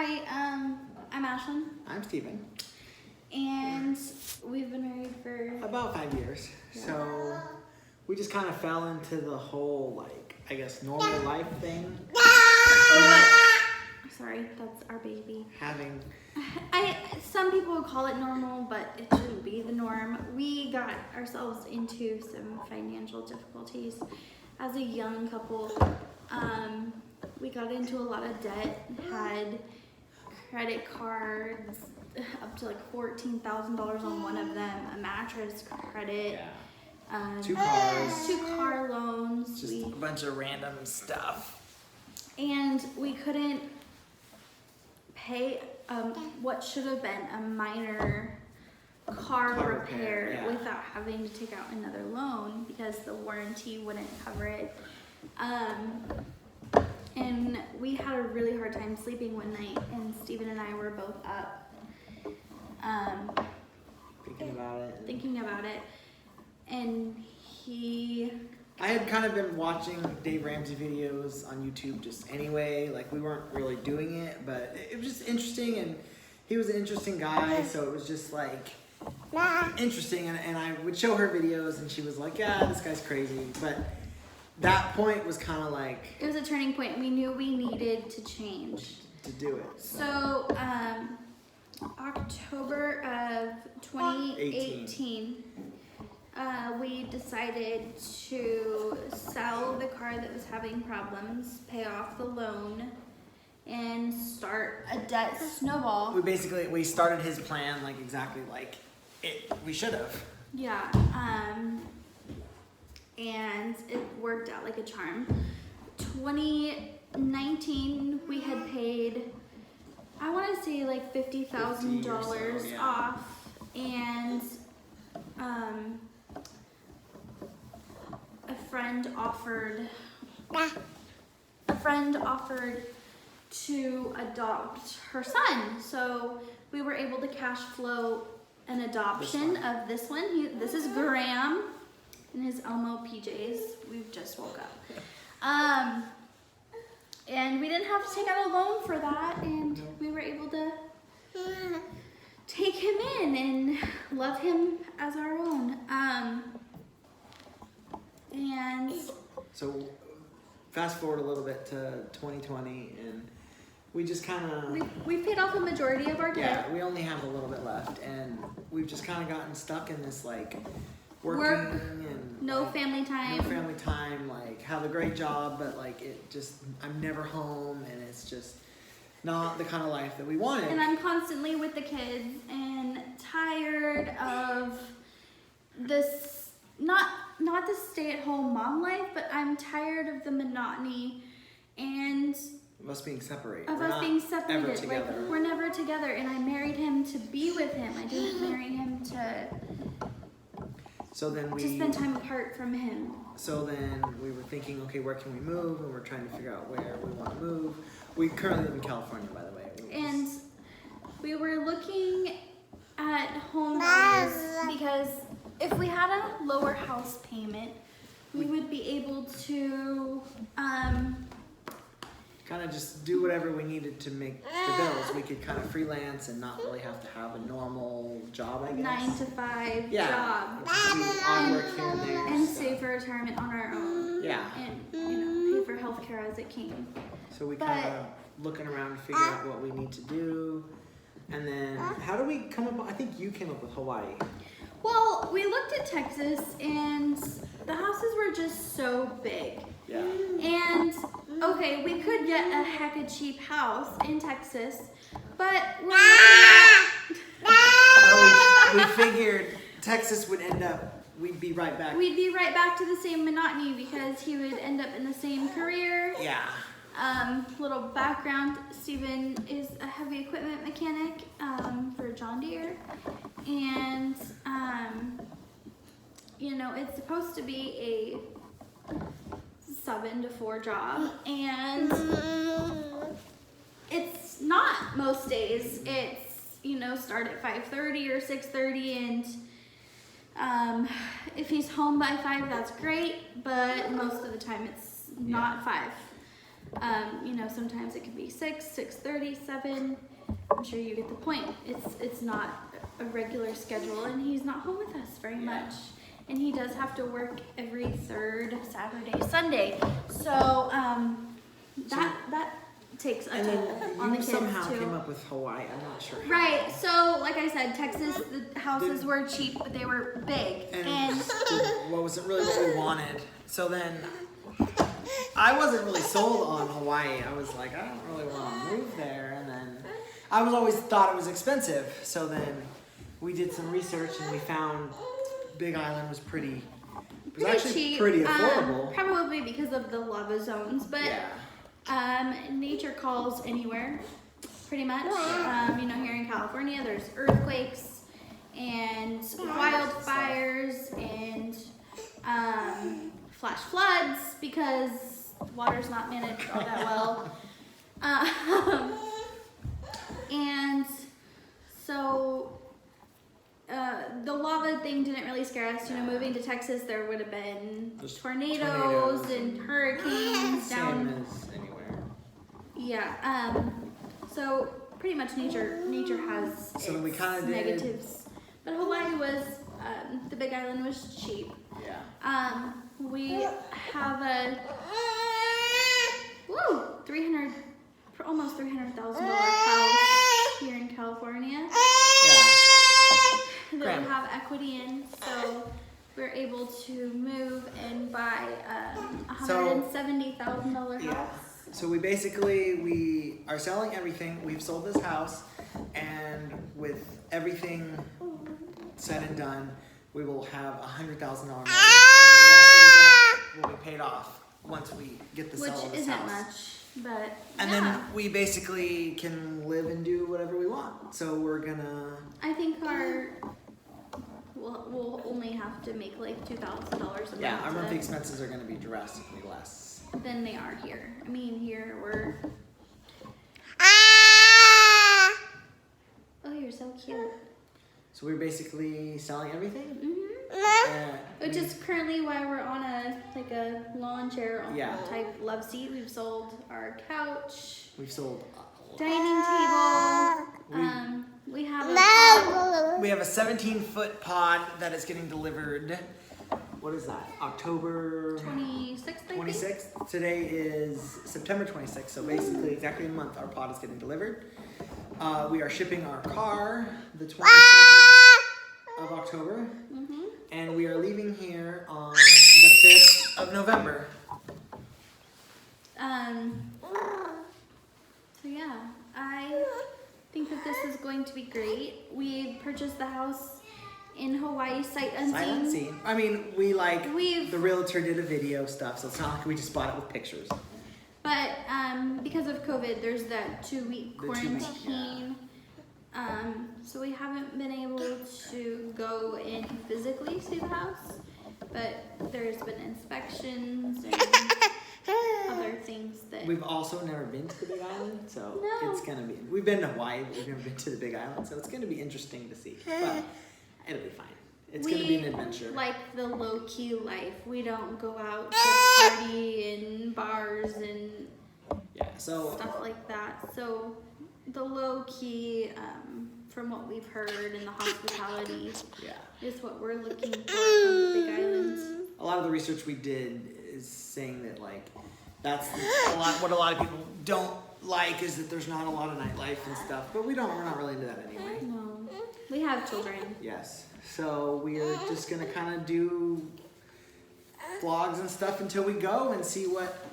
Hi, I'm Ashlyn, I'm Steven. and we've been married for About 5 years. Yeah. So we just kind of fell into the whole, like, I guess, normal life thing. Sorry, that's our baby. Having, Some people would call it normal, but it shouldn't be the norm. We got ourselves into some financial difficulties as a young couple. We got into a lot of debt, had credit cards up to like $14,000 on one of them, a mattress credit, Two cars. 2 car loans. Just a bunch of random stuff. And we couldn't pay what should have been a minor car repair yeah. without having to take out another loan because the warranty wouldn't cover it. And we had a really hard time sleeping one night, and Steven and I were both up thinking about it. And I had kind of been watching Dave Ramsey videos on YouTube just anyway. Like, we weren't really doing it, but it was just interesting, and he was an interesting guy, so it was just like interesting. And I would show her videos, and she was like, yeah, this guy's crazy. But that point was kind of like, it was a turning point. We knew we needed to change. to do it. So, October of 2018, we decided to sell the car that was having problems, pay off the loan, and start a debt snowball. We started his plan like exactly like we should have. Yeah, and it worked out like a charm. 2019, we had paid, I want to say like $50,000 so, yeah. off, and a friend offered to adopt her son, so we were able to cash flow an adoption of this one. This is Graham in his Elmo PJs. We've just woke up. And we didn't have to take out a loan for that, and we were able to take him in and love him as our own. And So fast forward a little bit to 2020, and we just kind of we've paid off the majority of our debt. yeah, we only have a little bit left, and we've just kind of gotten stuck in this like working and No like, family time. no family time, like have a great job, but like it just, I'm never home, and it's just not the kind of life that we wanted. And I'm constantly with the kids and tired of this, not the stay-at-home mom life, but I'm tired of the monotony and of us being separated. of We're us not being ever separated. Like, together. we're never together, and I married him to be with him. I didn't marry him to So then we spend time apart from him. So then we were thinking, okay, where can we move? And we're trying to figure out where we want to move. We currently live in California, by the way. And we were looking at home values because if we had a lower house payment, we would be able to kind of just do whatever we needed to make the bills. We could kind of freelance and not really have to have a normal job, I guess. 9 to 5 Yeah. job Just do odd work here and there. and so. save for retirement on our own. Yeah. And pay for healthcare as it came. So we kind of looking around to figure out what we need to do. And then how do we come up? I think you came up with Hawaii. Well, we looked at Texas, and the houses were just so big. Yeah. And okay, we could get a hecka cheap house in Texas, but We figured Texas would end up, we'd be right back. we'd be right back to the same monotony because he would end up in the same career. Yeah. Little background, Steven is a heavy equipment mechanic for John Deere, and it's supposed to be a 7 to 4 job, and it's not most days. It's start at 5:30 or 6:30, and if he's home by 5, that's great, but most of the time it's not 5. You know, sometimes it could be 6, 6:30, 7. I'm sure you get the point. It's not a regular schedule, and he's not home with us very much. And he does have to work every 3rd Saturday, Sunday. So that takes a And toll then on the you kids somehow too. came up with Hawaii. I'm not sure. how. Right. So, like I said, Texas, the houses were cheap, but they were big. And What wasn't really what we wanted. So then I wasn't really sold on Hawaii. I was like, I don't really want to move there. And then I was always thought it was expensive. So then we did some research and we found Big Island was pretty. It was actually cheap. pretty affordable. Probably because of the lava zones, but nature calls anywhere, pretty much. You know, here in California, there's earthquakes and wildfires and flash floods because water's not managed all that well. And so the lava thing didn't really scare us. You know, moving to Texas, there would have been There's tornadoes and hurricanes down. Same as anywhere. Yeah. So pretty much nature has So we its kinda did- negatives, but Hawaii was the Big Island was cheap. Yeah. We have a almost $300,000 house here in California Yeah. that Graham. we have equity in, so we're able to move and buy a $170,000 Yeah. house. So we are selling everything. We've sold this house, and with everything said and done, we will have $100,000 mortgage, and the rest of the debt will be paid off once we get the Which sale of this isn't house. much, but And yeah. then we basically can live and do whatever we want. So we're gonna. I think we'll only have to make like $2,000 a Yeah, our month monthly expenses are gonna be drastically less. than they are here. I mean, here we're. Oh, you're so cute. So we're basically selling everything. Mm-hmm. Which is currently why we're on a lawn chair Yeah. type love seat. We've sold our couch, We've sold. dining table. We have a We have a 17-foot pod that is getting delivered. What is that? October 26th, I think. 26th. Today is September 26th. So basically, exactly a month, our pod is getting delivered. We are shipping our car the 22nd of October, Mm-hmm. and we are leaving here on the 5th of November. So yeah, I think that this is going to be great. We purchased the house in Hawaii sight unseen. Sight unseen. I mean, we We've- the realtor did a video stuff, so it's not like we just bought it with pictures. But because of COVID, there's that 2-week The 2 week, quarantine. So we haven't been able to go in physically see the house, but there's been inspections and other things that. We've also never been to the Big Island, so No. it's gonna be. We've been to Hawaii, but we've never been to the Big Island, so it's gonna be interesting to see. But it'll be fine. It's gonna be an adventure. Like the low key life. We don't go out to party and bars and Yeah. So stuff like that. So the low key, from what we've heard in the hospitality, yeah, is what we're looking for from the Big Island. a lot of the research we did is saying that that's what a lot of people don't like is that there's not a lot of nightlife and stuff. But we're not really into that anyway. No, we have children. Yes. So we're just gonna kind of do vlogs and stuff until we go and see what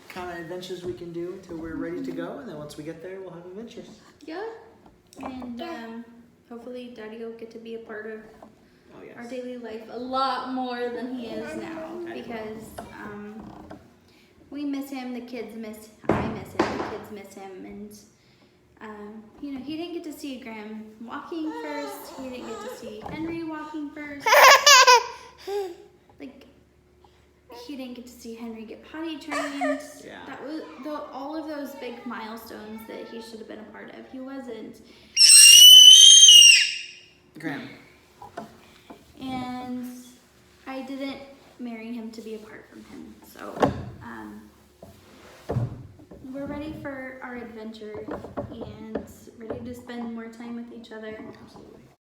kind of adventures we can do until we're ready to go, and then once we get there, we'll have adventures. Yeah, and hopefully Daddy will get to be a part of Oh yes. our daily life a lot more than he is now because we miss him. I miss him. The kids miss him, and he didn't get to see Graham walking first. He didn't get to see Henry walking first. He didn't get to see Henry get potty trained. Yeah. That was all of those big milestones that he should have been a part of. He wasn't. Graham. And I didn't marry him to be apart from him. So, we're ready for our adventure and ready to spend more time with each other. Absolutely.